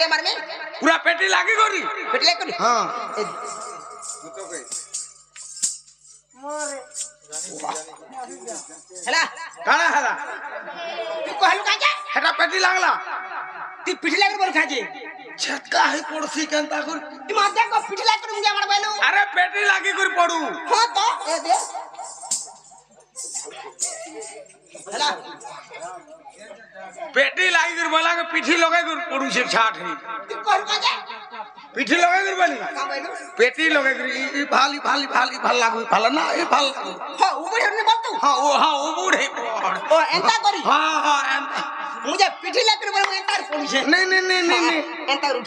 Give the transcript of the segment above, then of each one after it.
मुड़िया मारबे पूरा पेटी लागी करी पेटी लाग करी हां हला काना हला तू कहलु काजे हेटा पेटी लागला तू पिठी लाग बोल खाजे छटका है पड़सी केनता कर तू माजे को पिठी लाग कर मुड़िया मारबेलु अरे पेटी लागी कर पड़ू हां तो ए दे हला पेटी लागी कर बोला के पीठी लगाई कर पड़ू से छाट है तू कहलु काजे पीठी लगाई कर बोली का बोलु पेटी लगाई कर ई भाल लागू भाल ना ई भाल हां ऊपर हमने बोल तू हां ओ बूढ़े ओ एंता करी हां एंता मुझे पिठी लाग कर बोल एंता पड़ी छे नहीं एंता उठ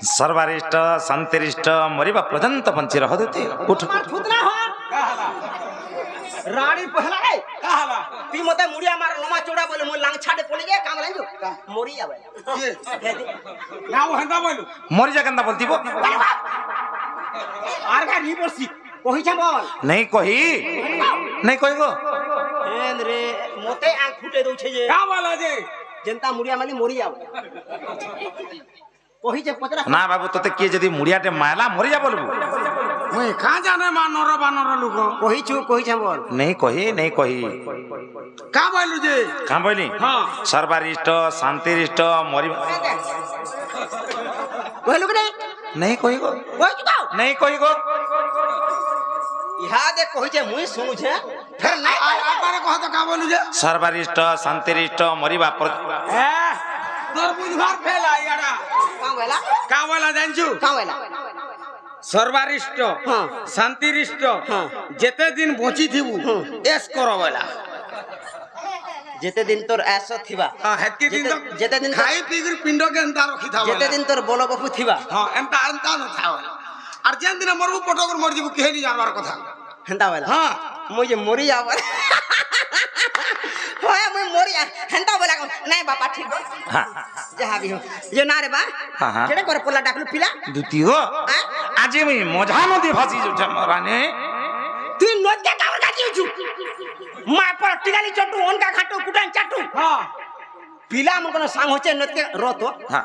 सर्वरिष्ट शांतिरिष्ट मरिबा पर्यंत बंची रह देते उठ खुदना हो रानी पहला है काहला ती मते मुड़िया मार लमा चौड़ा बोले मो लांग छाड़े पड़ी गए काम लाइयो मोरी आवे ये ना वो हंदा बोलू मरी जा केनता बोलती बो आर का नी पड़सी कहि छ बोल नहीं कही गो एन रे मोते आंख फुटे दउ छे जे का बोला जे जनता मुड़िया माली मोरी आवे कहि छ पतरा ना बाबू तोते किए जदी मुड़ियाटे मायला मरी जा बोलबू मैं कहां जाने बानर लुको कहि छ बोल नहीं कही का बोलू जे कहां बोली हां सर्वरिष्ट शांतिरिष्ट मरिबा कहलु के नहीं कही गो नहीं कही गो इहा दे कहि छ मुई सुनु छ फिर नहीं आ बारे कह तो का बोलू जे सर्वरिष्ट शांतिरिष्ट मरिबा ए तोर बुझवार फेला यारा का बोला जानछु सर्वरिष्ट हां शांतिरिष्ट हां जेते दिन बची थिबू एस करो बोला जेते दिन तोर ऐसो थिबा हां हेतकी दिन तो जेते दिन खाई पीकर पिंडो के अंता रखी था जेते दिन तोर बोलो बपु थिबा हां एंता न था और जेन दिन मरबू पटोकर मर जीबू केहनी जानवर कथा हंदा वाला हां मुझे मोरी आवर होय मैं मोरी हंदा वाला नहीं बापा ठीक हां जहां भी हो जो ना रे बा हां केड़े कर पोला डाकलु पिला दुती हो आज मी मजा नदी फसी जो मराने तू नोट के कावर काटी छु मा पर टिगाली चटू ओनका खाटू कुटान चाटू हां पिला मन कोन सांग होचे नोट के रतो हां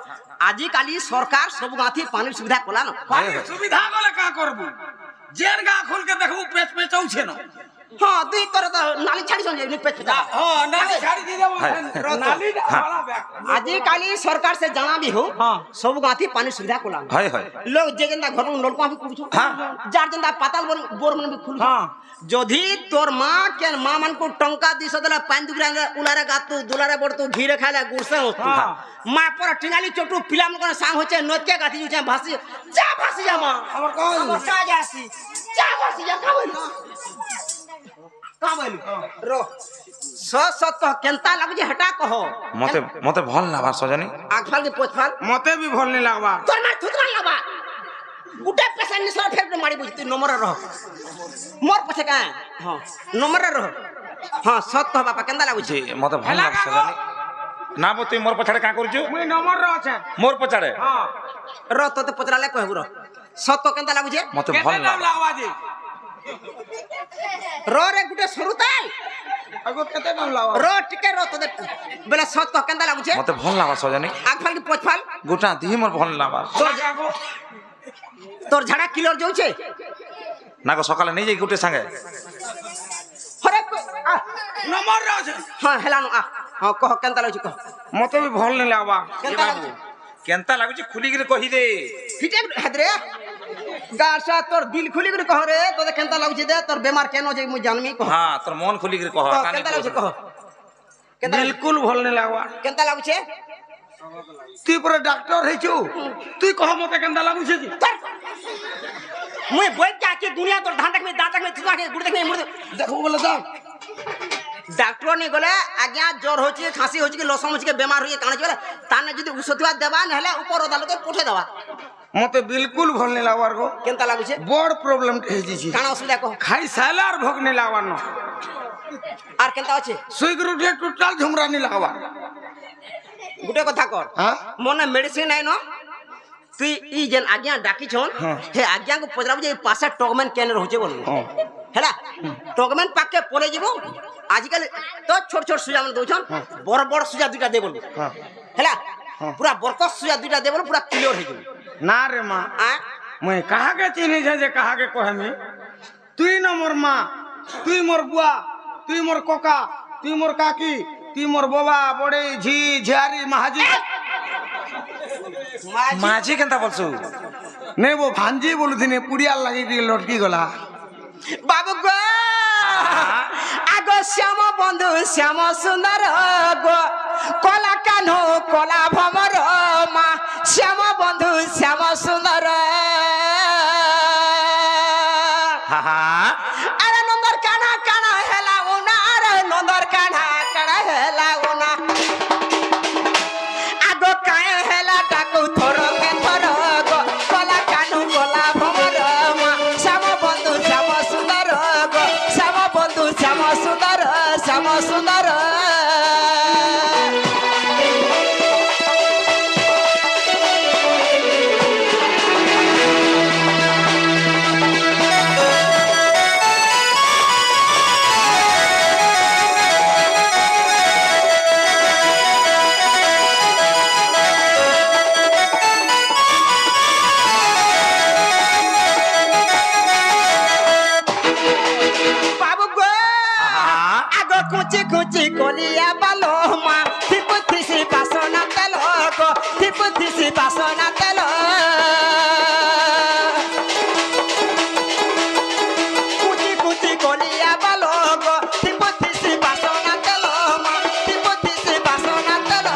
आजी काली सरकार सब गाथी पानी सुविधा कोला न पानी सुविधा कोले का करबू जेन गा खोल के देखबू पेच पेचौ छे न हां तू तर नाली छाड़ी संजे नि पेच जा हां नाली छाड़ी दे देबो नाली वाला बैक आजी काली सरकार से जाना भी हो हां सब गाथी पानी सुविधा कोला हाय लोग जे जंदा घर में नलका भी कुछ हां जार जंदा पाताल बोर मन भी खुल हां जोधी तोर मां के मां मन को टंका दिस दला पानी दुगरा उलारे गातू दुलारे बड़तू घीरे खाला गुरसे हां मां पर टिंगाली चटू पिला मन को सांग होचे नोत के गाथी जुचे भासी जा मां हमर कौन का जासी जा भासी जा का बोल रो सत कह केनता लागु जे हटा कहो मते भल ना बार सजनी आगफाल के पोछफाल मते भी भल नहीं लागबा तोर मार थुतरा लागबा गुटे पेशेंट नि सर फेर मारी बुझती नंबर रह मोर पछे का हां नंबर रह हां सत कह बापा केनता लागु जी मते भल ना सजनी ना बो तुई मोर पछाड़े का करजु मुई नंबर रह छे मोर पछाड़े हां र तो पचराले कहबु र सत तो केनता लागु जे मते केते भल ना नाम लागबा जी र रे गुटे सरुताल अगो केते नाम लागबा र टिके र तो बेला सत कह केनता लागु जे मते भल ना सजनी आगफाल के पोछफाल गोटा दी मोर भल ना बार तोर झाड़ा किलर जाउ छे ना को सकाले नहीं जाई गोटे संगे हरे नंबर रह छे हां हेलानो आ हां कह केनता लागु छे कह मते भी भल नहीं लागबा केनता लागु केनता लागु खुली गिर कहि दे हिटे हदरे गासा तोर दिल खुली गिर कह रे तो केनता लागु छे दे तोर बीमार केनो जे मु जानमी कह हां तोर मन खुली गिर कह केनता लागु छे कह केनता बिल्कुल भल नहीं लागबा केनता लागु छे तू पर डॉक्टर है छु तू कह मते केनता लागु छे मुई बैठ के आके दुनिया तोर धांटक में दांतक में थुआ के गुड़ देख में मुड़ देखो बोले जा डॉक्टर ने गले आज्ञा ज्वर होची खांसी होची के लसम होची के बीमार होई काने गले ताने जदी औषधिवा देबा नहले ऊपर अदालत के पठे देबा मते बिल्कुल भल नहीं लागबार को केनता लागु छे बड़ प्रॉब्लम हे जी छी काना असुविधा कह खाई सालार भोग नहीं लागबार न आर केनता अछि सुई उठे टोटल झुमरा नहीं लागबा गुटे कथा कर हां मोने मेडिसिन नै न तू ई जेन आज्ञा डाकी छन हे आज्ञा को पजराबु जे पासे टॉकमैन केने रहउचे बोल হেলা টকমেন পাকে পলে যাব আজকাল তো ছোট ছোট সুজা মানে দউছন বড় বড় সুজা দুইটা দে বলবো হ্যাঁ হেলা পুরা বরকস সুজা দুইটা দে বলবো পুরা ক্লিয়ার হয়ে যাবে না রে মা মুই কাহাকে চিনিছে যে কাহাকে কহেমি তুই না মোর মা তুই মোর বুয়া তুই মোর ককা তুই মোর কাকি তুই মোর বাবা বড়ে ঝি ঝিয়ারি মাহাজি মাঝি কেনতা বলছু নেই বো ভাঞ্জি বলুথিনি পুড়িয়ার লাগি দিয়ে লটকি গলা বাবু গো আগ শ্যাম বন্ধু শ্যাম সুন্দর গো কলা কানো কলা ভমর মা শ্যাম বন্ধু শ্যাম সুন্দর আরে নন্দর কানা কানা হেলা উনা আরে নন্দর কানা কানা হেলা উনা আগ কায়ে হেলা ডাকু থর কে থর গো কলা কানু কলা ভমর মা শ্যাম বন্ধু শ্যাম সুন্দর গো শ্যাম বন্ধু শ্যাম সুন্দর শ্যাম সুন্দর বাবু গো আগ কুচি কুচি কলিয়া বালো মা থিপু থিসি বাসনা তেল গো থিপু থিসি বাসনা তেল কুচি কুচি কলিয়া বালো গো থিপু থিসি বাসনা তেল মা থিপু থিসি বাসনা তেল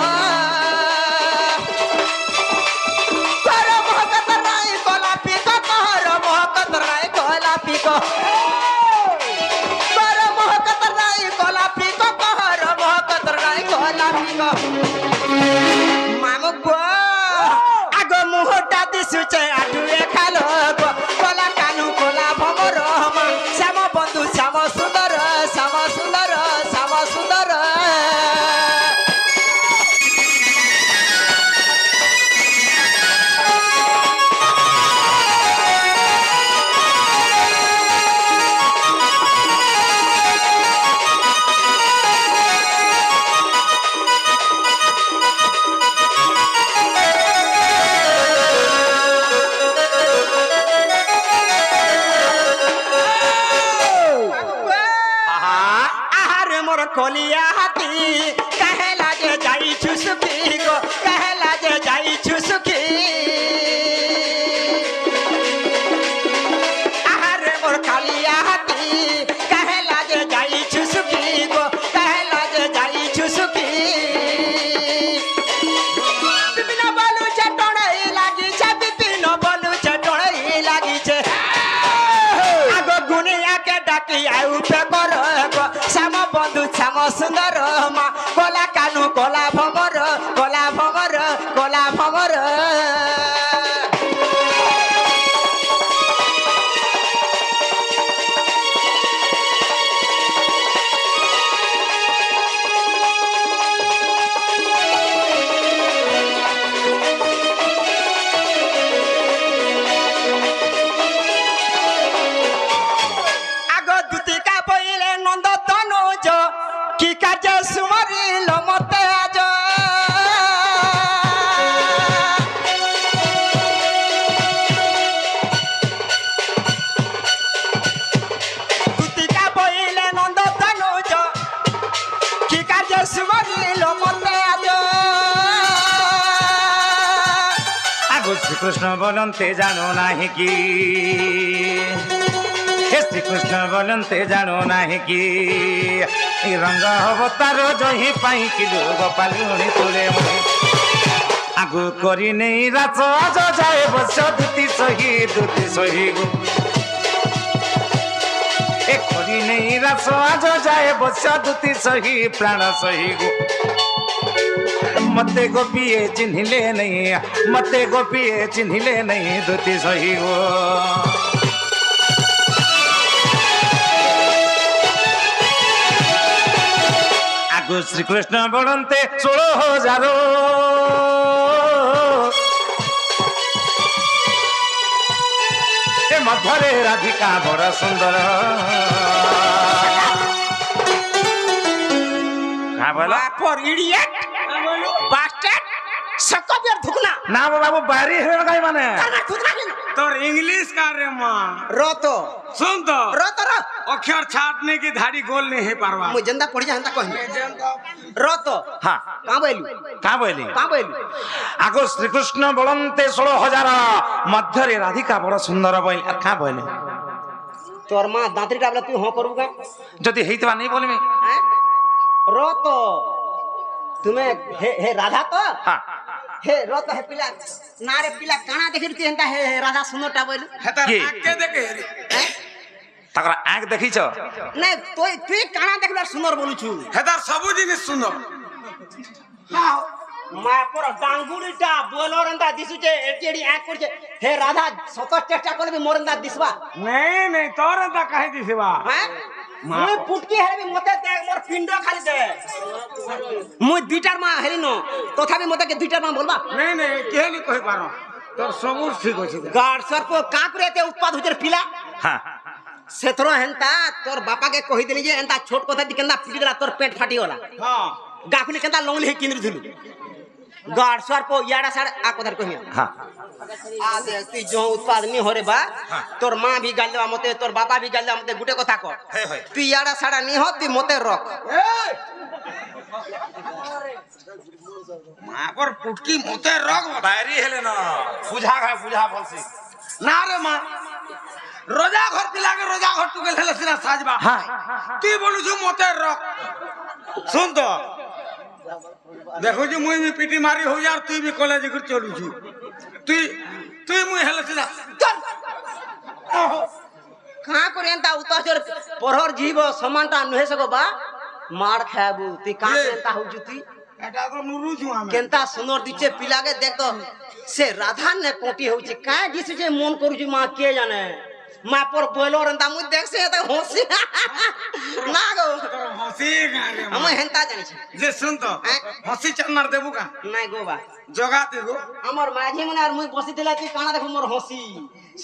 কর মহকত রাই গোলাপি কো কর মহকত রাই গোলাপি কো কর মহকত রাই গোলাপি কো কর মহকত রাই গোলাপি কো মামু গো আগ মুহটা দিসুছে আটুয়ে খালো গো কলা কানু কলা ভমর মা শ্যাম বন্ধু শ্যাম সুন্দর শ্যাম সুন্দর শ্যাম সুন্দর আহারে মোর কলিয়া হাতি কাহে লাগে যাইছু সুখী গো কাহে লাগে যাইছু সুখী আহারে মোর কালিয়া হাতি কাহে লাগে যাইছু সুখী গো কাহে লাগে যাইছু সুখী বিপিন বলু চটড়াই লাগিছে বিপিন বলু চটড়াই লাগিছে আগ গুনিয়াকে ডাকি আউ পেকর গো শ্যাম বন্ধু শ্যাম সুন্দর মা কলা কানু কলা ভমর কলা ভমর কলা ভমর আগ দুতিকা বইলে নন্দ তনুজ কি কাজ সুমরিল মতে আজ দুতিকা বইলে নন্দ তনুজ কি কাজ সুমরিল মতে আজ আগু শ্রীকৃষ্ণ বলন্তে জানো নাহি কি হে শ্রীকৃষ্ণ বলন্তে জানো নাহি কি এই রঙ্গ অবতার জহি পাই কিলু গোপালুনি তুলে মুই আগু করি নেই রাচ আজ যায় বস দুতি সহি গো এ করি নেই রাচ আজ যায় বস দুতি সহি প্রাণ সহি গো मते गोपिए चिन्हिले नहीं मते गोपिए चिन्हिले नहीं दुति सही गो आगु श्री कृष्ण बड़ंते 16,000 ए ମଧ୍ୟରେ ରାଧିକା ବଡ଼ ସୁନ୍ଦର কা বলো বাপর ইডিয়েট বাস্টার্ড সকবিয়ার ধুকনা না বাবু বাড়ি হয়ে গাই মানে তার ধুকনা কেন তোর ইংলিশ কার রে মা রত শুন তো রত র অক্ষর ছাটনে কি ধাড়ি গোল नहीं है पारवा মুই জেন্দা পড়ি জানতা কই রত হ্যাঁ কা বইলু কা বলি কা বইলু আগ শ্রীকৃষ্ণ বলন্তে 16,000 মধ্যরে রাধিকা বড় সুন্দর বইল আর কা বইলে তোর মা দাঁতরি ডাবলা তুই হ করবু কা যদি হেইতবা নাই বলমি হ্যাঁ রত তুমি হে হে রাধা তো হ্যাঁ হে রত হে পিলা না রে পিলা কানা দেখি তুই এন্তা হে হে রাধা সুন্দরটা বইলু হেতার কি? আগে দেখে রে হ্যাঁ তাকরা আঁক দেখিছ না তুই তুই কানা দেখলা সুন্দর বলুছু হেতার সবু জিনিস শুনো মা পর ডাঙ্গুলিটা বলর এন্তা দিছুছে এটি এক করছে হে রাধা সত চেষ্টা করবি মোর এন্তা দিছবা नहीं नहीं तोर ता कहि दिसबा হ্যাঁ মুই পুটকি হেবি মতে দেখ মোর পিণ্ড খালি দে মুই দুইটার মা হেরি ন তথাপি মতে কে দুইটার মা বলবা नहीं नहीं के नहीं कहि पारो तोर सबु ठीक अछि গাড় সর্প কাকুরে এতে উৎপাদ হচ্ছে পিলা হ্যাঁ সেথর হেন্তা তোর বাপা কে কহি দেলি যে এন্তা ছোট কথা দি কেন্দা পিটি দেলা তোর পেট ফাটি গলা हां গাকুলি কেন্দা লংলি হে কিন্দ্রি ধুলু গাড় সর্প ইয়াড়া সাড়ে আ কথার কহিয়া হ্যাঁ आ दे तुई जो उत्पाद नहीं हो रे बा तोर मां भी गाल देवा मते तोर बाबा भी गाल देवा मते गुटे कथा को हे हे तुई याडा साडा नहीं हो तुई मते रख मापर पुटकी मते रग বাইরে হেলে না বুঝা খায় বুঝা বলছি ना रे मां रोजा घर पिला के रोजा घर तू गेल सिना साजबा হ্যাঁ তুই বলু छु मते रग सुन तो देखो जी मुई भी पीटी मारी हो यार तू भी कॉलेज कर चलू छु তুই তুই মুই হেলে সিনা कहां करे एंता उतार परहर जीव समानता नहे सको बा मार खाबू तुई कहां से एंता हो जुती এটা তো নুরু छु আমি केंता सुंदर दिचे पिला के देख तो से राधा ने कोटी होची का जिस जे मन करू छु मां के जाने मां पर बोलो रंता मु देख से त होसी ना गो हसी गाले हम हेंता जानि छी जे सुन तो हसी चन्नार देबू का নাই গো বা জগা দেবো আমার মাঝি মনে আর মুই বসিতিলা তুই কানা দেখো মোর হসি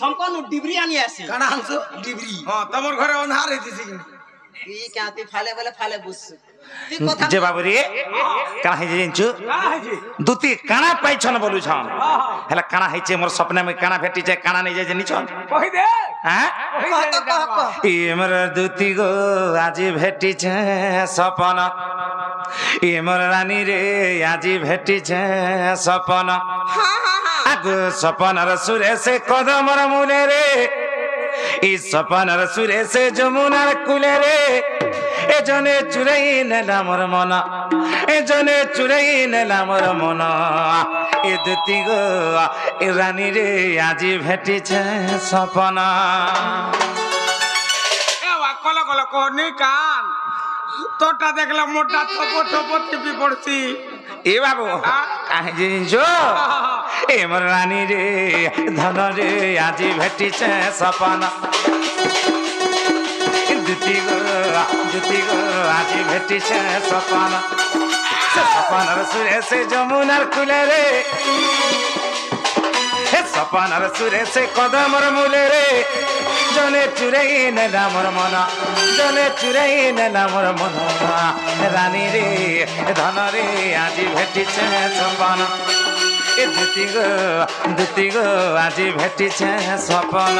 সম্পন্ন ডিবরি আনি আসি কানা আনছো ডিবরি হ্যাঁ তোমার ঘরে অনহার হইতিছি তুই কেন তুই ফালে বলে ফালে বুঝ তুই কথা যে বাবু রে কানা হই জিনছু দুতি কানা পাইছন বলুছন হেলা কানা হইছে মোর স্বপ্নে মই কানা ভেটি যায় কানা নাই যায় নিছন কই দে হ্যাঁ কহ তো কহ ইমর দুতি গো আজি ভেটিছে স্বপন ইমর রানী রে আজি ভেটিছে স্বপন হ্যাঁ হ্যাঁ হ্যাঁ আগ স্বপনর সুরে সে কদমর মূলে রে ই স্বপনর সুরে সে যমুনার কুলে রে এজনে চুরাই নেলা মোর মন এজনে চুরাই নেলা মোর মন এ দুতি গো এ রানী রে আজি ভেটিছে স্বপন এ ওয়া কল কল কোনি কান তোটা দেখলা মোটা থপ থপ টিপি পড়ছি এ বাবু কাহে জিনিস এ মোর রানী রে ধন রে আজি ভেটিছে স্বপন দুতি গো আজি ভেটিছে স্বপন সে স্বপনর সুরে সে যমুনার কুলে রে হে স্বপনর সুরে সে কদমর মূলে রে জনে চুরাই নেলা মোর মন জনে চুরাই নেলা মোর মন রানী রে ধন রে আজি ভেটিছে স্বপন এ দুতি গো আজি ভেটিছে স্বপন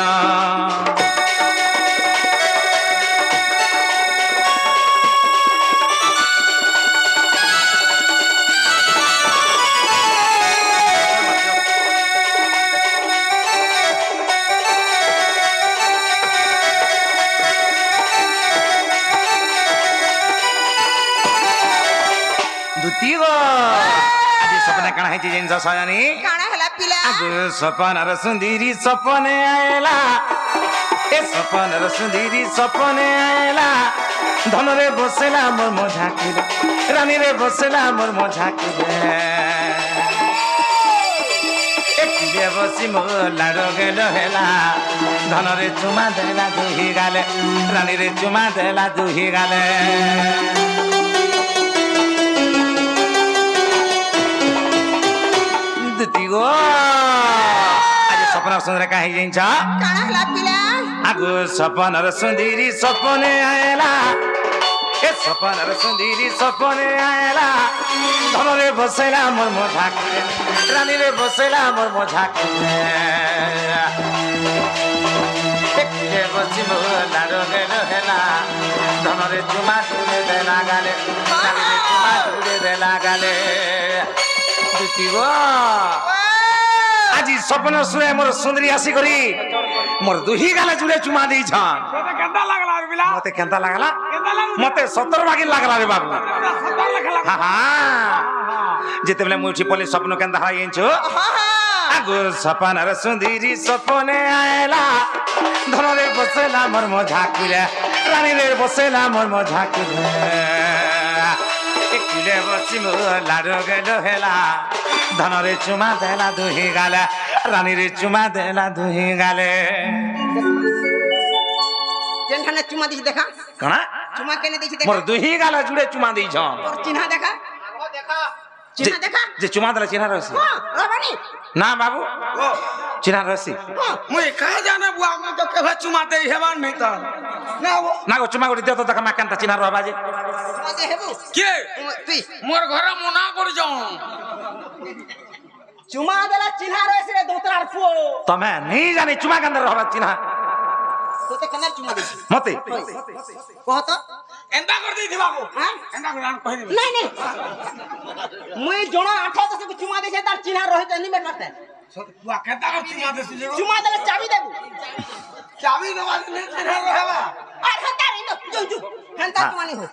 আজি সপনে কানা হইছে জিনিস সজানি কানা হেলা পিলা আগ সপনর সুন্দরী সপনে আয়লা এ সপনর সুন্দরী সপনে আয়লা ধনরে বসেলা মোর মজা কিলে রানী রে বসেলা মোর মজা কিলে একিলে বসি মোর লাড় গেল হেলা ধনরে চুমা দেলা দুহি গালে রানী রে চুমা দেলা দুহি গালে দুতি গো আজ স্বপ্ন ସୁନ୍ଦର କାହିଁ ଜିନିଷ କାଣା ହେଲା ପିଲା আগু সপনর সুন্দরী সপনে আয়লা এ সপনর সুন্দরী সপনে আয়লা ধনরে বসাইলা মোর মঝা করে রানীরে বসাইলা মোর মঝা করে এ বসি মোলার গেল হেলা ধনরে চুমা তুলে দেলা গালে রানীরে চুমা তুলে দেলা গালে দুটি গো আজি স্বপ্ন শুনে মোর সুন্দরী আসি করি মোর দুহি গালে জুড়ে চুমা দিয়েছন তোতে কেনতা লাগলা রে বিলা মতে কেনতা লাগলা কেনতা লাগলা মতে 70 ভাগি লাগলা রে বাবু সদা লেখা হা হা যেতেবেলে মুই উঠি পলে স্বপ্ন কেনতা হাইছো আগু সপনার সুন্দরী স্বপ্নে আয়লা ধনরে বসেলা মোর মঝা কুলে রানীরে বসেলা মোর মঝা কুলে কুলে বসি মো লাড়ো গেল হেলা ধনরে চুমা দেলা দুহি গালে রানীরে চুমা দেলা দুহি গালে যেখানে চুমা দিছি দেখা কনা চুমা কেনে দিছি দেখা মোর দুহি গালে জুড়ে চুমা দিছন তোর চিহ্ন দেখা চিহ্ন দেখা যে চুমা দেলা চিনা রসি হ্যাঁ রাবানি না বাবু চিনা রসি মুই কাহে জানে বুয়া মু তো কেবে চুমা দেই হেবার নাই তো না না গো চুমা গড়ি দেও তো দেখা মা কেনতা চিনা রবা যে চুমা দে হেবু কে তুই মোর ঘরে মনা করে যাও চুমা দেলা চিহ্ন রয়েছে রে দোতরার ফো তমে নেই জানি চুমা কেনতা রবা চিনা তোতে কেন চুমা দিছি মতে কহত এন্তা করে দেই দিবাগো হ্যাঁ এন্তা করে আন কই দিবি নাই নাই মুই জনা 18 সে চুমা দিছে তার চিহ্ন রহিতে নিবে নাতে বুয়া কেনতা করে চুমা দেছি যে চুমা দেলে চাবি দেবু চাবি দেবা নে চিনা রহেবা আর হতারি ন জু জু হেনতা চুমা নি হো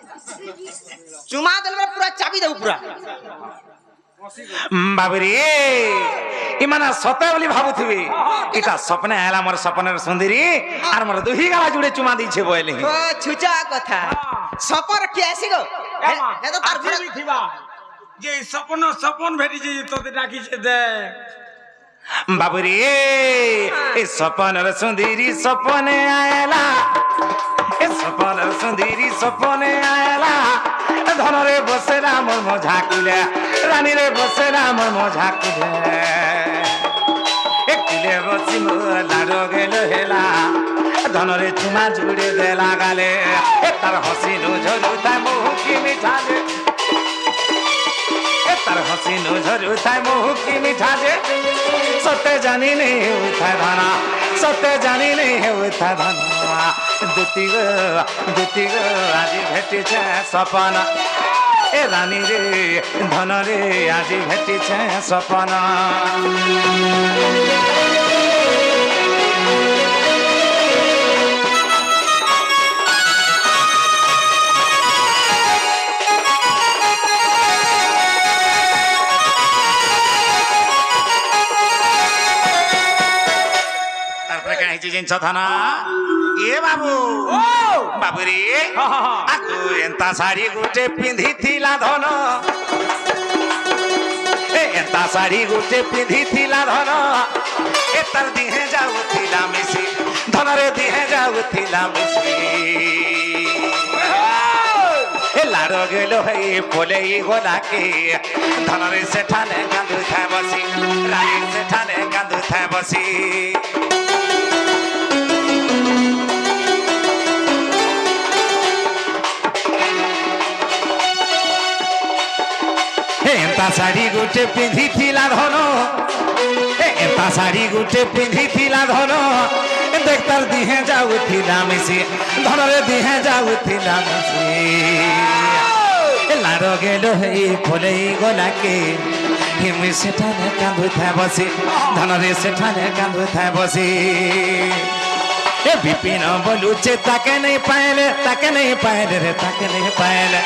চুমা দেলে পুরা চাবি দেবু পুরা বাবুরে ইমানা সতে বলি ভাবুথিবি এটা স্বপ্নে আলা মোর স্বপ্নের সুন্দরী আর মোর দুহি গালা জুড়ে চুমা দিছে বইলি ও ছুচা কথা সপর কি আসি গো হে তো তার ঘরে থিবা যে স্বপন ভেটিছে তোতে ডাকিছে দে বাবুরে এই স্বপ্নের সুন্দরী স্বপ্নে আয়লা এ স্বপ্নের সুন্দরী স্বপ্নে আয়লা ধনরে বসেলা মোর মঝা কুলে রানীরে বসেলা মোর মঝা কুলে এ কুলে বসি লাড়ো গেল হেলা ধনরে চুমা জুড়ে দেলা গালে এ তার হসিনু ঝরুতা মুখি মিঠালে এ তার হসিনু ঝরুতা মুখি মিঠালে সতে জানি নেই উঠা ধানা সতে জানি নেই উঠা ধানা দুতি গো আজি ভেটিছে সপন এ রানী রে ধন রে আজি ভেটিছে সপন তারপরে কেন হয়েছে জিনিস থানা এ বাবু বাবু রে আগু এন্তা শাড়ি গোটে পিঁধিলা ধন এন্তা শাড়ি গোটে পিঁধিলা ধন এ তার দিহে যাউথিলা মিশি ধনরে দিহে যাউথিলা মিশি এ লাড় গেল হই পলেই গোলাকে ধনরে সেঠানে কান্দু থায় বসি রানী সেঠানে কান্দু থায় বসি এন্তা শাড়ি গোটে পিঁধিলা ধন এন্তা শাড়ি গোটে পিঁধিলা ধন দেখতার দিহে যাউথিলা মিশি ধনরে দিহে যাউথিলা মিশি লাড় গেল হেই ফলেই গলাকে হিমি সেঠানে কান্দুথায় বসি ধনরে সেঠানে কান্দুথায় বসি এ বিপিন বলুছে তাকে নেই পাইলে রে তাকে নেই পাইলে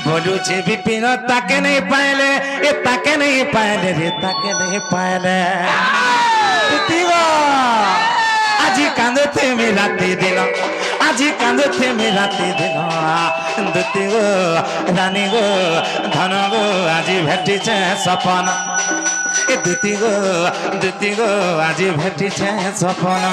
बोलू जे विपिन ताके नहीं पाएले ए ताके नहीं पाएले रे ताके नहीं पाएले तुतिगो आजी कांदे थे मी राती दिन आजी कांदे थे मी राती दिन तुतिगो रानी गो धन गो आजी भेटी छे सपन ए दुतिगो आजी भेटी छे सपन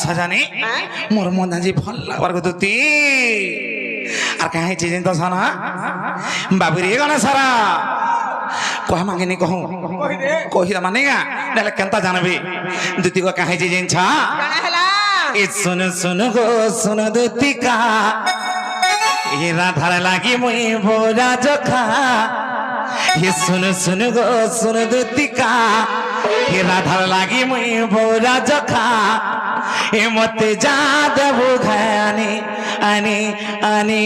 সজানি হ্যাঁ? মোর মন আজি ভাল লাগবার কথা তুই আর কাহে চিজিন তো সানা বাবুরি গনে সারা কহ মাগিনি কহ কহিলা মানে গা নালে কেনতা জানবি দুতি গো কাহে চিজিন ছা কানা হেলা এ শুন শুন গো শুন দুতিকা এ রাধার লাগি মুই ভোরা জখা এ শুন শুন গো শুন দুতিকা এ রাধার লাগি মুই ভোরা জখা এ মতে যা দেবু ঘানি আনি আনি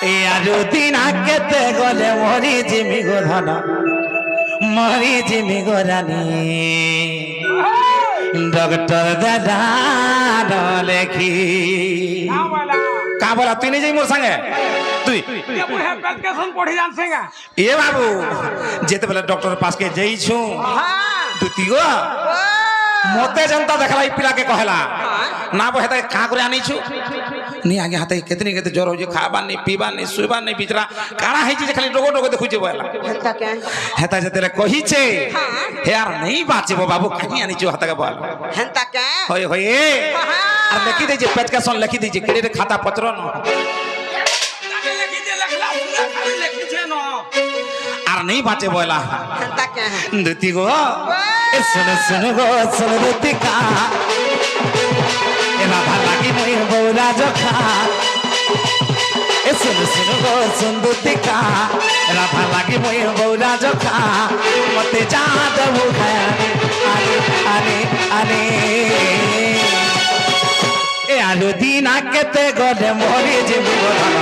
এ আরো দিন আগেতে গলে মরি জিমি গো ধন মরি জিমি গো রানী ডক্টর দাদা লেখি কা বলা তুই নিজেই মোর সঙ্গে তুই পড়ি জানছে গা এ বাবু যেতে বেলা ডক্টর পাশকে যাইছু হ্যাঁ দুতি গো ও মতে জনতা দেখলা এই পিলাকে কহেলা না বহে তাই কা করে আনিছু নি আগে হাতে কেতনি কেতে জ্বর হইছে খাবার নেই পিবার নেই শুইবার নেই বিচরা কাଣା হইছে যে খালি ডগো ডগো দেখুছে বলা হেতা কে হেতা যেতে কহিছে হ্যাঁ। হে আর নেই বাঁচিব বাবু কাহি আনিছু হাতাকে বল হেতা কে হই হই আর লেখি দিয়েছে পেচকাসন লেখি দিয়েছে ক্রেডিট খাতা পত্র ন আর নেই বাঁচে বলা হেতা কে দুতি গো এ শুনে শুনে গো শুনে দুতি কা এ রাধা লাগি মই বৌরা জখা এ শুনে শুনে গো শুন দুতি কা রাধা লাগি মই বৌরা জখা মতে যা দেবু খায়ানি আরে আরে এ আলু দিন আগেতে গলে মরি জিমি গো ধন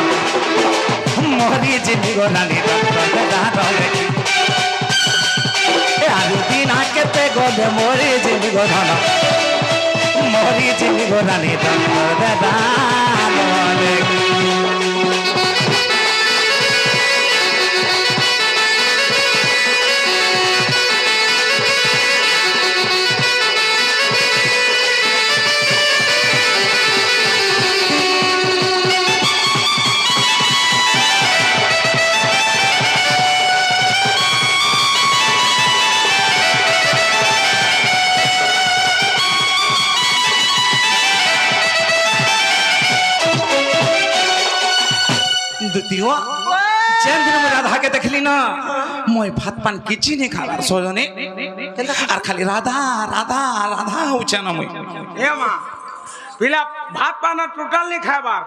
মরি জিমি গো রানী ডক্টর লেখি আলু দিন আগেতে গলে মরি জিমি গো ধন মরি জিমি গো রানী ডক্টর দাদা লেখি দুতিও যেন দিন মই রাধাকে দেখলি না মই ভাত পান কিছু নেই খাবার সজনে আর খালি রাধা রাধা রাধা হচ্ছে না মই এ মা পিলা ভাত পানা টোটাল নি খাইবার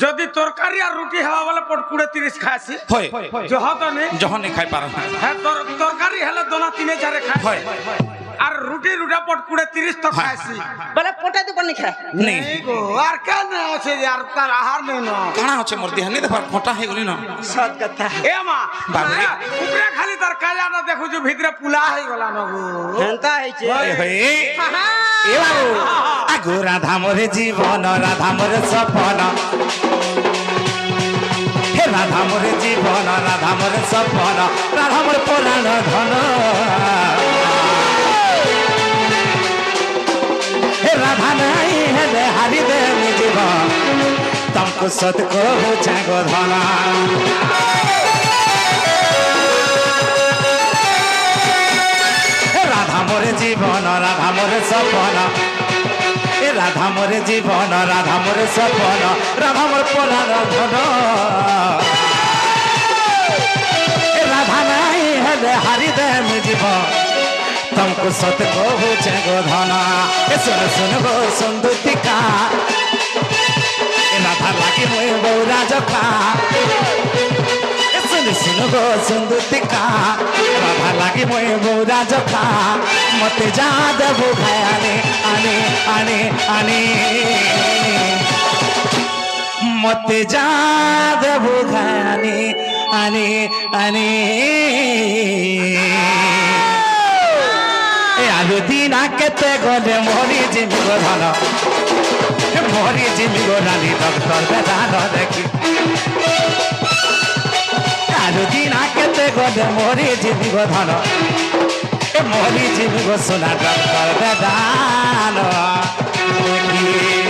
যদি তরকারি আর রুটি হওয়া বলে পট 20-30 খাইছি হয় যহতনে যখন খাই পার হ্যাঁ তরকারি হলে দোনা 3-4 খাই হয় আর রুটি রুটা পট 20-30 তো খাইছি বলে পোটা তো কোনি খা নেই এই গো আর কেন আছে যে আর তার আহার নেই না কাଣା হচ্ছে মোর দেহ নেই দেখার ফটা হয়ে গলি না সৎ কথা এ মা বাবু। উপরে খালি তার কাজাটা দেখো যে ভিতরে পুলা হয়ে গলা না গো হেতা হইছে এ বাবু আগো রাধা মোরে জীবন রাধা মোরে সপন হে রাধা মোরে জীবন রাধা মোরে সপন রাধা মোর পুরাণ ধন হে রাধা নাই হেলে হারি দে জীবন তমকো সত কো চাগো ধনা রাধা মোরে জীবন রাধা মোরে সপন এ রাধা মোরে জীবন রাধা মোরে সপন রাধা মোর পুরাণ ধন এ রাধা নাই হেলে হারি দে জীবন तुमको सत को जगो धना ए सुन सुन गो सुंदुतिका ए राधा लागे मोय बौरा जखा ए सुन सुन गो सुंदुतिका राधा लागे मोय बौरा जखा मते जा देबो खायाने आने आने आने मते जा देबो खायाने आने आने আলু দিন আকেতে গলে মরি জিমি গো ধন মরি জিমি গো রানী ডক্টর বেদান দেখি আলু দিন আকেতে গলে মরি জিমি গো ধন মরি জিমি গো সোনা ডক্টর বেদান দেখি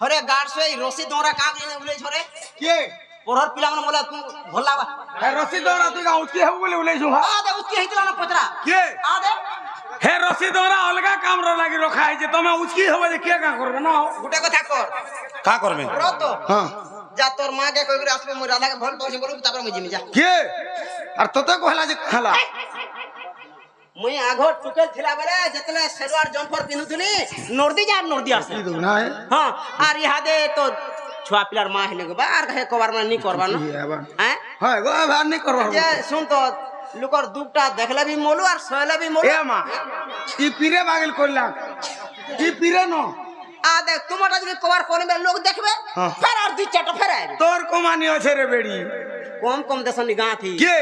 হরে গাড় সই রশি দৌড়া কাক এনে উলে ছরে কে পড়র পিলা মানে বলে তু ভাল লাগবা হে রশি দৌড়া তুই উঠকি হব বলে উলেছু হা আ দে উচকি হইতলা না পচরা কে আ দে হে রশি দৌড়া অলগা কামর লাগি রখা হইছে তুমি উচকি হবে যে কে কা করবে না গুটে কথা কর কা করবে রত হ্যাঁ যা তোর মা কে কই করে আসবে মই রাধাকে ভল পাউছি বলু তারপর মই জিমি যা কে আর তোতে কহলা যে খালা মই আগর টুকেল থিলা বেলে যেতলে সেরওয়ার জম্পর পিনুতুনি নর্দি আসে কি দউ না হে হ্যাঁ আর ইহাদে তো ছুয়া পিলার মা হেলে গো বা আর কাহে কবার মানে নি করবা না হ্যাঁ হয় গো ভার নি করবা যে শুন তো লোকর দুঃখটা দেখলে বি মলু আর সইলে বি মলু এ মা ই পিরে বাগিল কইলাম ই পিরে ন আ দেখ তোমারটা যদি কভার করবে লোক দেখবে হ্যাঁ। ফের আর দুই চারটা ফের আইবে তোর কমানি আছে রে বেড়ি কম কম দেশনি গাঁথি কে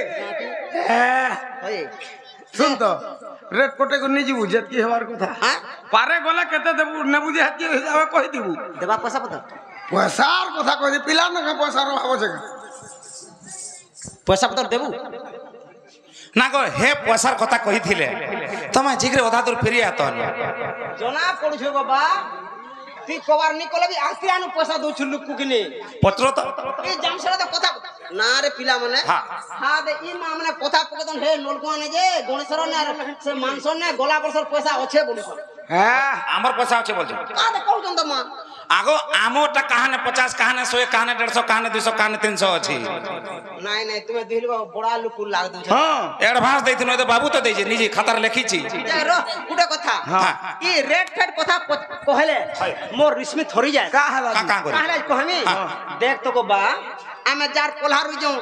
হ্যাঁ ওই শুন তো রেট পটে কো নিজি বুঝত কি হবার কথা হ্যাঁ পারে গলে কেতে দেবু নেবু যে হাতি হিসাবে কই দিবু দেবা পয়সা পত্র পয়সার কথা কই দি পিলা না পয়সার অভাব আছে পয়সা পত্র দেবু না গো হে পয়সার কথা কইছিলে তুমি জিগরে অধা দূর ফিরি আতন জনা পড়ছো বাবা তুই কভার নি কলে বি আস্তি আনু পয়সা দউছু লুকু কিনে পত্র তো এই জামছড়া তো কথা না রে পিলা মানে হ্যাঁ। হ্যাঁ দে ই মা মানে কথা পকেতন হে নলকুয়া নে যে গণেশর নে আর সে মানসর নে গলা বছর পয়সা আছে বলিস হ্যাঁ আমার পয়সা আছে বলছো আ দে কউছন তো মা আগো আমোটা কাহানে 50 কাহানে 100 কাহানে 150 কাহানে 200 কাহানে 300 আছে নাই নাই তুমি দিল বড়া লুকু লাগ দউছ হ্যাঁ এডভান্স দেইছিল তো বাবু তো দেইছে নিজে খাতার লেখিছি যা র গুটে কথা হ্যাঁ। ই রেড ফেড কথা কহলে মোর রিসমি থরি যায় কা হালা কা কা করে কাহলে কহমি দেখ তো গো বা আমি যার কোলহার হই যাও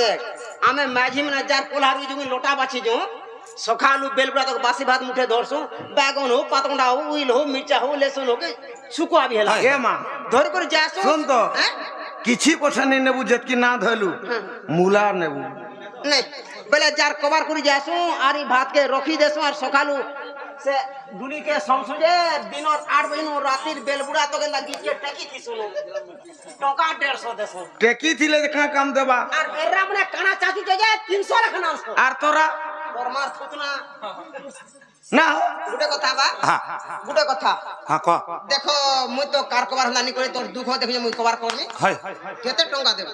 দেখ আমি মাঝি মানে যার কোলহার হই যাও লোটা বাছি যাও সকালু বেলবুড়া তক বাসি ভাত মুঠে ধরছু বেগুন হো পাতকন্ডা হো উইল হো মির্চা হো লেসুন হো শুকুয়া বি হেলা এ মা ধরি করে যাসু শুন তো হ্যাঁ? কিছু পয়সা নেই নেবু যেতকি না ধইলু মূলা নেবু নাই বেলে যার কভার করে যাসু আর ই ভাত কে রখি দেসু আর সকালু সে দুলি কে সমসুজে দিনর 8 বজে রাতির বেলবুড়া তক লাগি কে টাকি দিছু টাকা 150 দেসু টেকি থিলে যে কা কাম দেবা আর এরা মানে কানা চাচু কে যায় 300 রাখনা আসো আর তোরা তোর মার থুতনা না গুটে কথা বা হ্যাঁ গুটে কথা হ্যাঁ ক দেখো মুই তো কার কভার হলানি করে তোর দুঃখ দেখি মুই কভার করনি হয় কেতে টঙ্কা দেব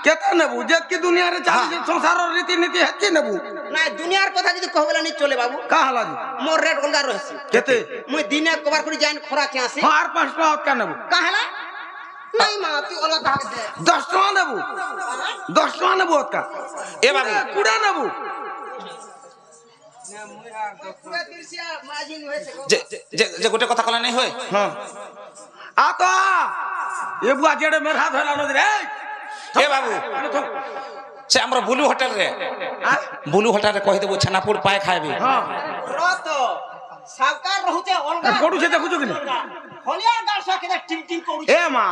কেতে নেবু যেতকি দুনিয়ারে চালিছে সংসারর রীতিনীতি হেতি নেবু না দুনিয়ার কথা যদি কহবেলা নি চলে বাবু কা হালা জি মোর রেট অলগা রহেছে কেতে মুই দিনে কভার করে যাইন খরা কে আসি আর 5 টাকা কা নেবু কাহলা নাই মা তুই অলগা কাকে দে 10 টাকা নেবু 10 টাকা নেবু কা এ বাবু কুড়া নেবু পুরা তিরসিয়া মাজিন হইছে যে যে যে গোটে কথা কলা নাই হয় হ্যাঁ আ তো এ বুয়া জেড়ে মের হাত হলা নদী রে এ বাবু সে আমরা বুলু হোটেল রে বুলু হোটেল রে কই দেবো ছানাপুর পায় খাইবি হ্যাঁ রত সরকার রহুছে অলগা পড়ুছে দেখুছো কি হলিয়া গাল সকে টিং টিং করু এ মা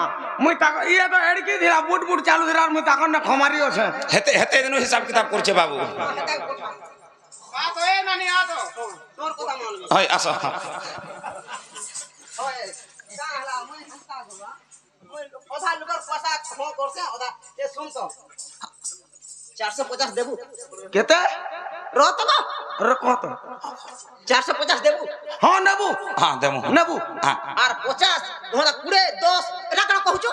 মুই তাক ইয়ে তো এড়কি দিলা বুট বুট চালু দিলা মুই তাকন না খমারি আছে হেতে হেতে দিন হিসাব কিতাব করছে বাবু তোর কথা মানবি হয় আসো হয় কাহলা মুই হাসতা গবা মুই কথা লোকর পয়সা খো করছে ওদা এ শুন তো 450 দেবু কেতে রত গো রে কত 450 দেবু হ্যাঁ নেবু হ্যাঁ দেমু নেবু হ্যাঁ আর 50 ধরা 20 10 এটা কেন কহুছো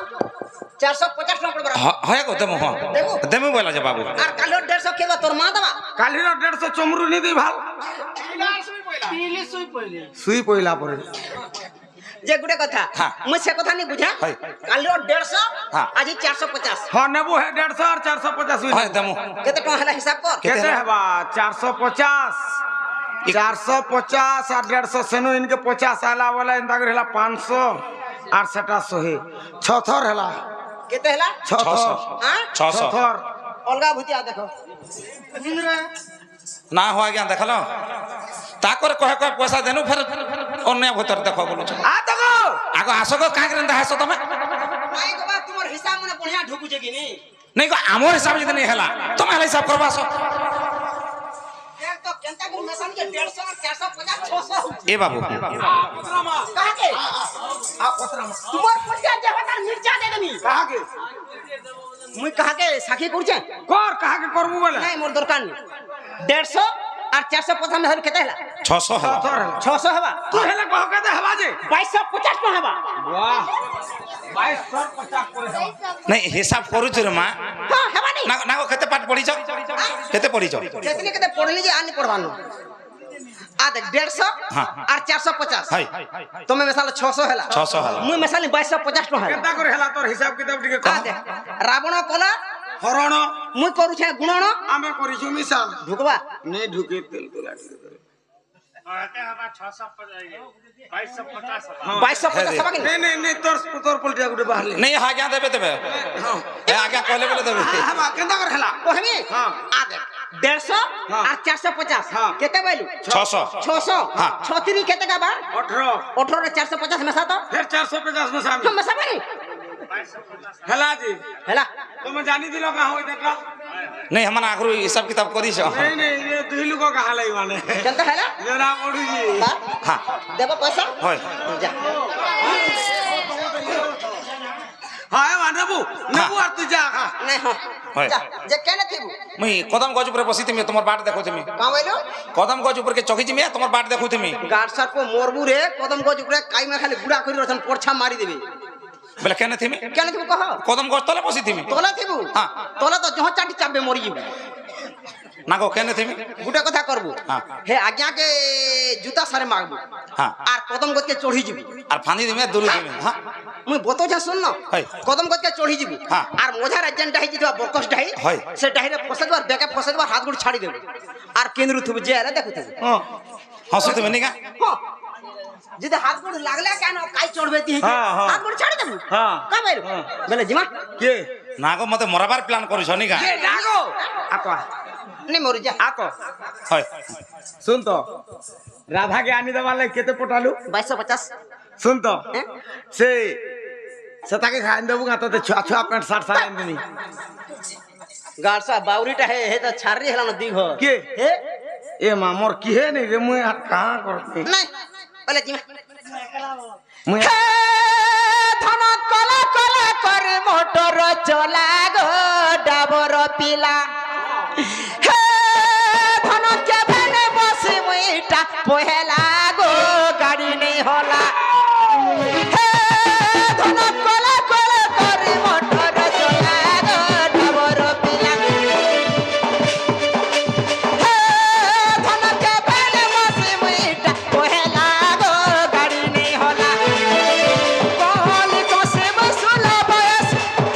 450 টাকা পড়বে হয় গো দেমু হ্যাঁ দেবু? দেমু বলা যে বাবু আর কালো 150 কেবা তোর মা দেবা কালির 150 চমরু নি দি ভাল সুই পইলা পরে যে গুটে কথা হ্যাঁ। মুই সে কথা নি বুঝা হয়। কালো 150 হ্যাঁ। আজি 450 হ্যাঁ নেবু হে 150 আর 450 সুই হয় দেমু কেতে টাকা হলা হিসাব কর কেতে কেতে হেলা? হেবা 450 450 আর 150 সেনু ইনকে 50 আলা বলা ইনতা করে হেলা 500 আর সেটা 100 ছ থর হেলা কেতে হলা ছ থর হ্যাঁ 600 থর অলগা ভুতিয়া দেখো না হয় জ্ঞান দেখালো তাকরে কহে কহে পয়সা দেনু ফের অন্য ভেতর দেখো বলছো আ তগো আগে আসো গো কাকে রেন্দা হাসো তুমি নাই গবা তোমার হিসাব মানে বঢ়িয়া ঢুকুছে কি নি নাই গো আমার হিসাব যদি নেই হেলা তুমি হেলা হিসাব করবা আসো দেখ তো কেনতা করে মেশান के 150 আর 450 600 এ বাবু কাকে আ কতরা তোমার পয়সা দেবা তার মির্চা দে দেমি কাহাকে মুই কাকে সাক্ষী করছে কর কাহাকে করবু বলে নাই মোর দরকার নেই 150 আর 450 মেহর কেতে হেলা 600 হলা 600 হবা তুই হেলে কহ কেতে হবা যে 2250 টাকা হবা বাহ 2250 করে হবা নাই হিসাব করুছ রে মা হ্যাঁ হবা নি না না কেতে পাঠ পড়িছ কেতে পড়িছ কেতনি কেতে পড়লি যে আনি পড়বানো আ দেখ 150 হ্যাঁ। আর 450 হাই তুমি মেসালে 600 হেলা 600 হলা মুই মেসালি 2250 টাকা হেলা কেতা করে হেলা তোর হিসাব কিতাব টিকে আ কহ দেখ রাবণ কলা হরণ মুই করুছে গুণন আমি করিছু মিশান ঢুকবা নে ঢুকে তেল তোলা 2250 হবা কি নে নে নে তোর পলটিয়া গুটে বাহারলে নাই আজ্ঞা দেবে দেবে এ আজ্ঞা কইলে বলে দেবে হবা কেতা করে হেলা কহমি হ্যাঁ। আ দেখ 150 হ্যাঁ। আর 450 হ্যাঁ। কেতে বাইলু 600 600 হ্যাঁ। 36 কেতে গাবা 18 18 রে 450 মেসা তো ফের 450 में शामिल তো মেসা পারি हेला जी হেলা तुम जानी दिलो कहां होई देखा নাই আমার আগরু হিসাব কিতাব করিছ नहीं नहीं ये दुई लोग कहां लाई माने কেনতা হেলা जरा पड़ू जी বা হ্যাঁ দেব পয়সা হয় যা हाय मानबू नबू আর তুই যা खा নাই হ্যাঁ হয়। যা যে কেনে থিবু মুই কদম গজ উপরে বসি তুমি তোমার বাট দেখো তুমি কা বাইলু কদম গজ উপরে চকি তুমি তোমার বাট দেখো তুমি গাড় সার কো মরবু রে কদম গজ উপরে কাইমা খালি গুড়া করি রছন পড়ছা মারি দেবে বলে কেন তুমি কেনে থিবু কহ কদম গজ তলে বসি তুমি তোলা থিবু হ্যাঁ। তোলা তো জহ চাটি চাপবে মরি যাবে না গো কেন তুমি গুটা কথা করবু হ্যাঁ। হে আজ্ঞা কে জুতা সারে মাগবু হ্যাঁ আর কদম গজকে চড়ি যাবি আর ফানি দিমে দূর দিমে হ্যাঁ মুই বতো যা শুন না হয়। কদম গজকে চড়ি যাবি হ্যাঁ। আর মজার এজেন্টটা হই যেটা বরকস ডাই হয়। সে ডাইরে ফসে দেবার বেকে ফসে দেবার হাত গুড় ছাড়ি দেবে আর কেন্দ্র থুবু যে আরে দেখো থুবু হসু তুমি নিগা হ্যাঁ যদি হাত গুড় লাগলে কেন কাই চড়বে তি হ্যাঁ, হ্যাঁ। হাত গুড় ছাড়ি দেবু হ্যাঁ। কা বাইর বলে জিমা के না গো মতে মরাবার প্ল্যান করছ নিগা के डागो आको নে মরি যা आको হয় सुन तो राधा के आनी दवाले केते पटालू 2250 सुन तो हैं? से सता के खाइन देबू तो छुआ छुआ पैंट शर्ट सारे देनी गाड़सा बाउरीटा हे तो छारी हेला न दिघ के हे ए मा मोर की है नहीं रे मुए कहां करते নাই বলে জিমা मुए হে ধন কলা কলা করে মোটর চলা গো ডাবর পিলা হে ধন কেবনে বসি মুইটা পহেলা গো গাড়ি নেই হলা হে ধন কলা কলা করে মোটর চলা গো ডাবর পিলা হে ধন কেবনে বসি মুইটা পহেলা গো গাড়ি নেই হলা কল কসে বসুলা বয়স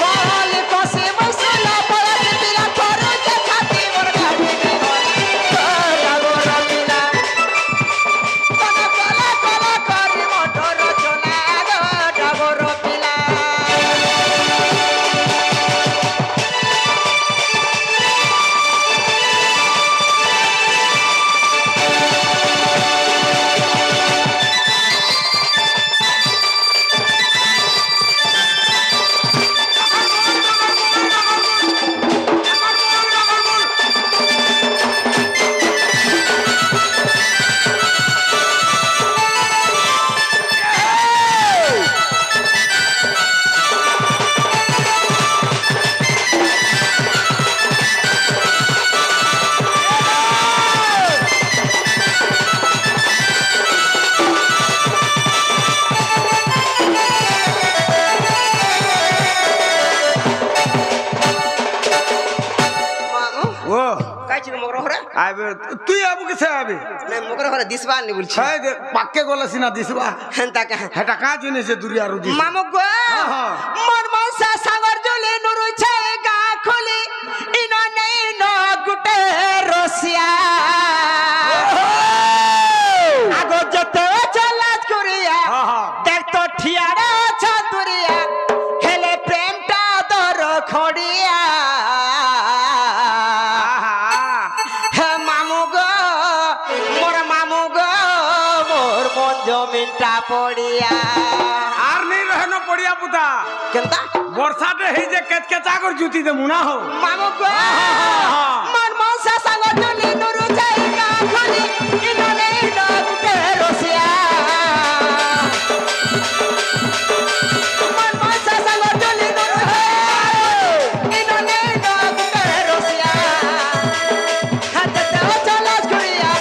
কল কসে বসুলা বয়স পিলা করু যে খাতি মোর গাড়ি নেই হলা ডাবর পিলা ধন কলা কলা করে মোটর চলা গো ডাবর পিলা ओ কাইছি মগর হরে आबे तू आबू के से आबे না মগর হরে দিসবা নি বলছি छाय दे पक्के गोला सिना दिसबा হেনতা কা हेटा का जिने से दुरिया रु दिस মামু গো হ্যাঁ। মন মনসা সাগর জলে নুরুছে গা খুলি ইন নেই ন গুটে রসিয়া আগো যেতে চলাচ করিয়া हां हां দেখ তো ঠিয়াড়া ছাতুরিয়া হেলে প্রেমটা দর খড়িয়া হে মামু গো মোর মামু গো মোর মন জমিনটা পড়িয়া आर नहीं रहनो पड़िया पुता কেনতা वर्षा दे हे जे केच केचा कर जूती दे मुना हो মামু গো হ্যাঁ। মন মনসা সাঙ্গ জলি নুরু জায়গা খুলি ইননে ডুবে রসিয়া মন মনসা সাঙ্গ জলি নুরু ইননে ডুবে রসিয়া হাতে চলা ঘুরিয়া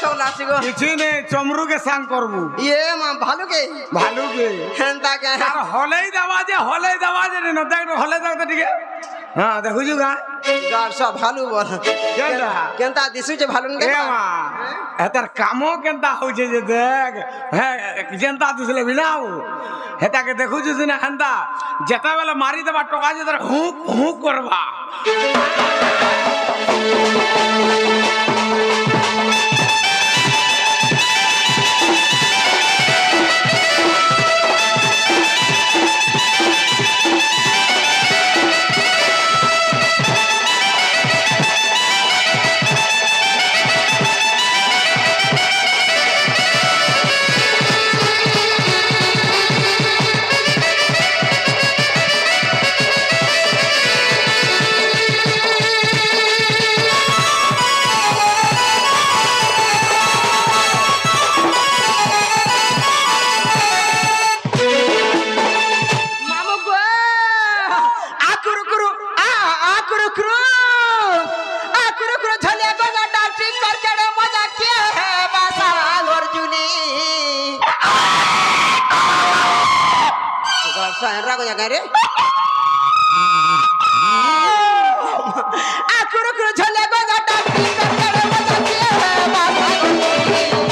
সকল আসি গো কিছু নেই চমরুকে স্নান করবো ইয়ে মা ভালুকে ভালুকে হেন্তাকে আর হলেই দেওয়া যে দেখ হলে দেখতে ঠিক হ্যাঁ দেখুছু গা গার সব ভালু বল কেনটা কেনতা দিশুছে ভালু কে এ মা এটার কামও কেনটা হয়েছে যে দেখ হ্যাঁ যেনতা দিছিলে বিনাও হেতাকে দেখুছু না হেনতা যেতেবেলে মারি দেবা টকা যে তার হুক হুক করবা মামু গো আকুরু কুরু আকুরু কুরু আকুরু কুরু ঝলে গঙ্গাটা ঠিক কর কেড়ে মজা কে হে বাসা গরজুলি গারসা এরা গয়া রে আকুরু কুরু ঝলে গঙ্গাটা ঠিক কর কেড়ে মজা কে হে বাসা গরজুলি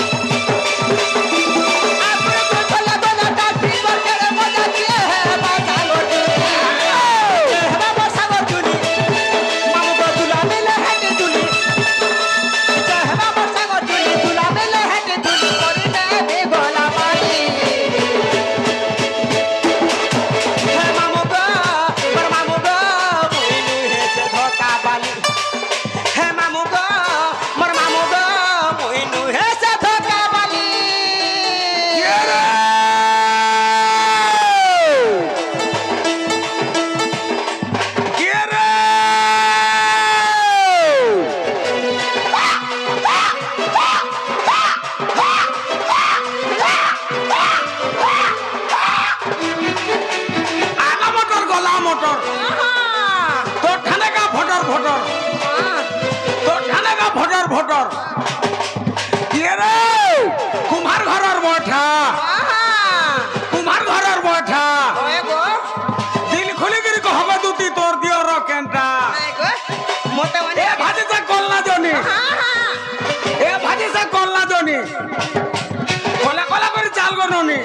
কুমার ঘরের বঠা দিল খুলি গিরি হবে দুটি তোর দিও রকেনটা এ ভাজিছে কল্লা জনি কলা কলা করে চাল গননি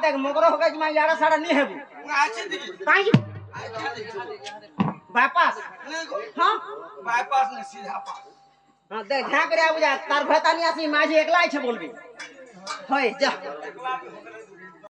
देख मगर हो गई मैं यारा सारा नहीं है काई बाईपास हां बाईपास ने सीधा पास हां देख ध्यान करे बुझा तार भता नहीं आसी माझी एकला छे बोलबी होय जा